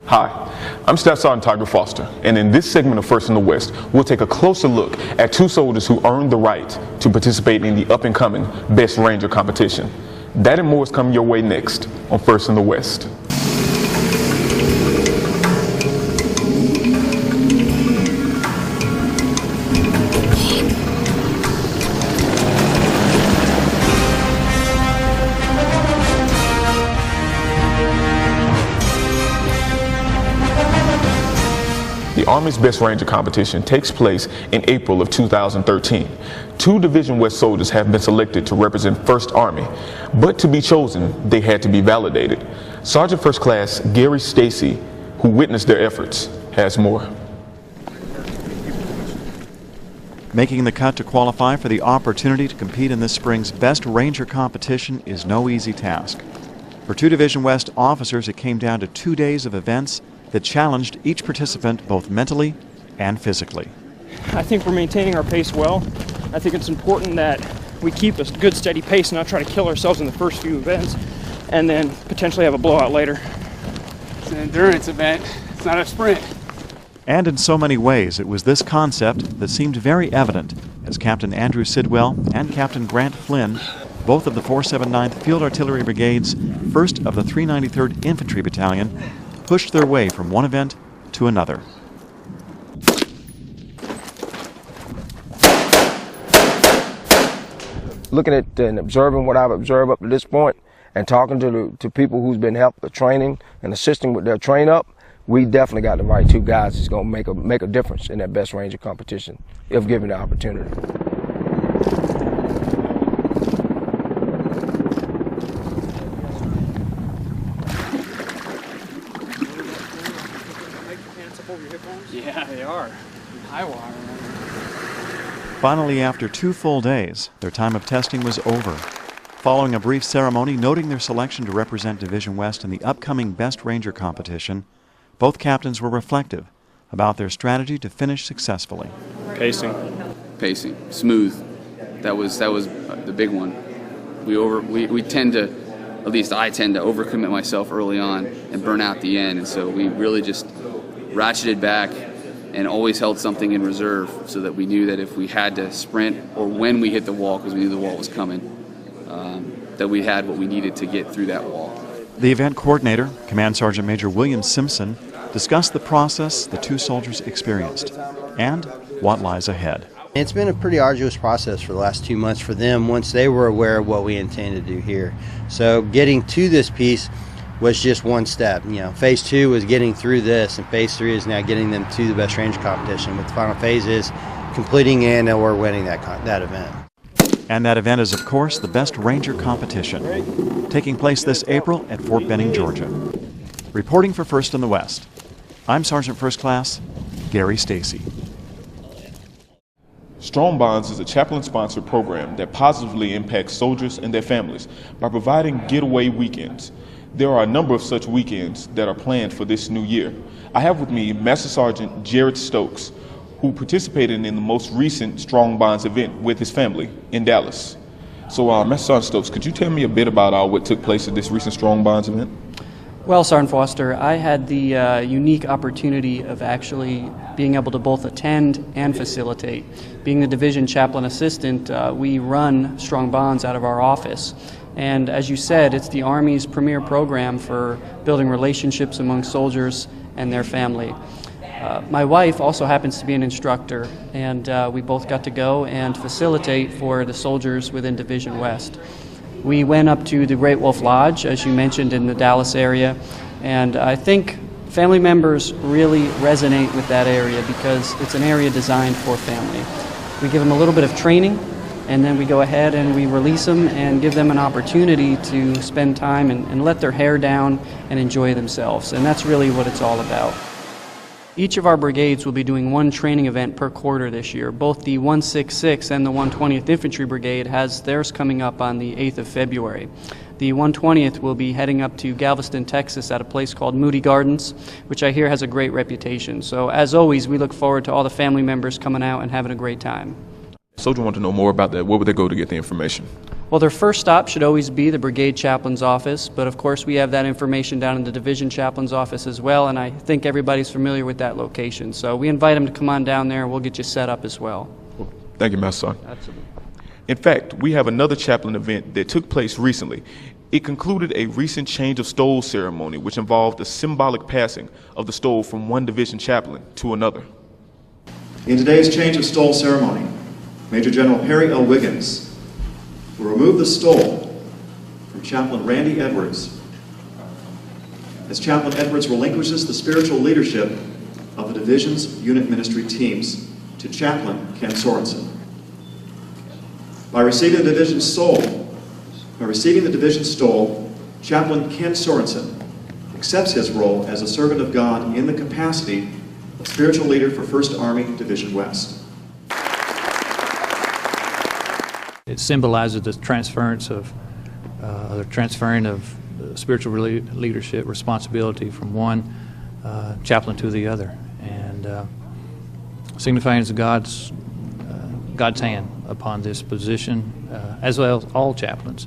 Hi, I'm Staff Sergeant Tiger Foster, and in this segment of First in the West, we'll take a closer look at two soldiers who earned the right to participate in the up-and-coming Best Ranger competition. That and more is coming your way next on First in the West. The Army's Best Ranger competition takes place in April of 2013. Two Division West soldiers have been selected to represent 1st Army, but to be chosen, they had to be validated. Sergeant First Class Gary Stacy, who witnessed their efforts, has more. Making the cut to qualify for the opportunity to compete in this spring's Best Ranger competition is no easy task. For two Division West officers, it came down to 2 days of events that challenged each participant both mentally and physically. I think we're maintaining our pace well. I think it's important that we keep a good steady pace and not try to kill ourselves in the first few events and then potentially have a blowout later. It's an endurance event, it's not a sprint. And in so many ways, it was this concept that seemed very evident as Captain Andrew Sidwell and Captain Grant Flynn, both of the 479th Field Artillery Brigade's 1st of the 393rd Infantry Battalion, pushed their way from one event to another. Looking at and observing what I've observed up to this point and talking to people who's been helping training and assisting with their train up, we definitely got the right two guys that's going to make a difference in that Best Ranger competition if given the opportunity. Yeah, they are. High wire. Finally, after 2 full days, their time of testing was over. Following a brief ceremony noting their selection to represent Division West in the upcoming Best Ranger competition, both captains were reflective about their strategy to finish successfully. Pacing, smooth. That was the big one. We tend to, at least I tend to overcommit myself early on and burn out the end, and so we really just ratcheted back and always held something in reserve so that we knew that if we had to sprint or when we hit the wall, because we knew the wall was coming, that we had what we needed to get through that wall. The event coordinator, Command Sergeant Major William Simpson, discussed the process the two soldiers experienced and what lies ahead. It's been a pretty arduous process for the last 2 months for them once they were aware of what we intended to do here. So getting to this piece was just one step. Phase 2 was getting through this, and phase 3 is now getting them to the Best Ranger competition. But the final phase is completing and or winning that event. And that event is, of course, the Best Ranger competition, taking place this April at Fort Benning, Georgia. Reporting for First in the West, I'm Sergeant First Class Gary Stacy. Strong Bonds is a chaplain-sponsored program that positively impacts soldiers and their families by providing getaway weekends. There are a number of such weekends that are planned for this new year. I have with me Master Sergeant Jared Stokes, who participated in the most recent Strong Bonds event with his family in Dallas. So, Master Sergeant Stokes, could you tell me a bit about what took place at this recent Strong Bonds event? Well, Sergeant Foster, I had the unique opportunity of actually being able to both attend and facilitate. Being the division chaplain assistant, we run Strong Bonds out of our office. And as you said, it's the Army's premier program for building relationships among soldiers and their family. My wife also happens to be an instructor, and we both got to go and facilitate for the soldiers within Division West. We went up to the Great Wolf Lodge, as you mentioned, in the Dallas area, and I think family members really resonate with that area because it's an area designed for family. We give them a little bit of training, and then we go ahead and we release them and give them an opportunity to spend time and let their hair down and enjoy themselves, and that's really what it's all about. Each of our brigades will be doing one training event per quarter this year. Both the 166th and the 120th Infantry Brigade has theirs coming up on the 8th of February. The 120th will be heading up to Galveston, Texas at a place called Moody Gardens, which I hear has a great reputation. So as always, we look forward to all the family members coming out and having a great time. Soldier want to know more about that. Where would they go to get the information? Well, their first stop should always be the brigade chaplain's office, but of course we have that information down in the division chaplain's office as well, and I think everybody's familiar with that location. So we invite them to come on down there, and we'll get you set up as well. Thank you, Master Sergeant. Absolutely. In fact, we have another chaplain event that took place recently. It concluded a recent change of stole ceremony, which involved the symbolic passing of the stole from one division chaplain to another. In today's change of stole ceremony, Major General Harry L. Wiggins will remove the stole from Chaplain Randy Edwards as Chaplain Edwards relinquishes the spiritual leadership of the division's unit ministry teams to Chaplain Ken Sorensen. By receiving the division's stole, Chaplain Ken Sorensen accepts his role as a servant of God in the capacity of spiritual leader for 1st Army Division West. It symbolizes the transferring of spiritual leadership responsibility from one chaplain to the other, and signifying God's hand upon this position, as well as all chaplains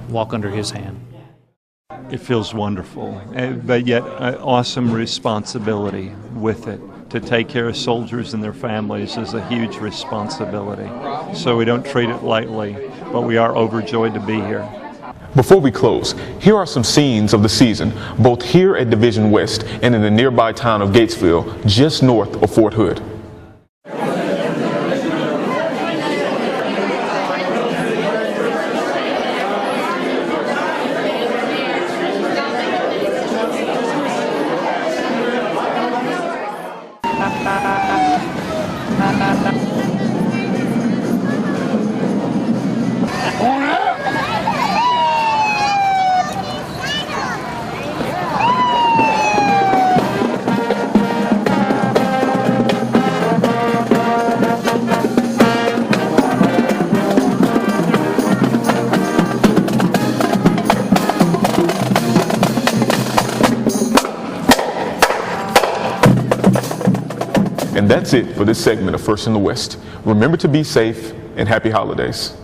walk under His hand. It feels wonderful, but yet an awesome responsibility with it. To take care of soldiers and their families is a huge responsibility. So we don't treat it lightly, but we are overjoyed to be here. Before we close, here are some scenes of the season, both here at Division West and in the nearby town of Gatesville, just north of Fort Hood. And that's it for this segment of First in the West. Remember to be safe and happy holidays.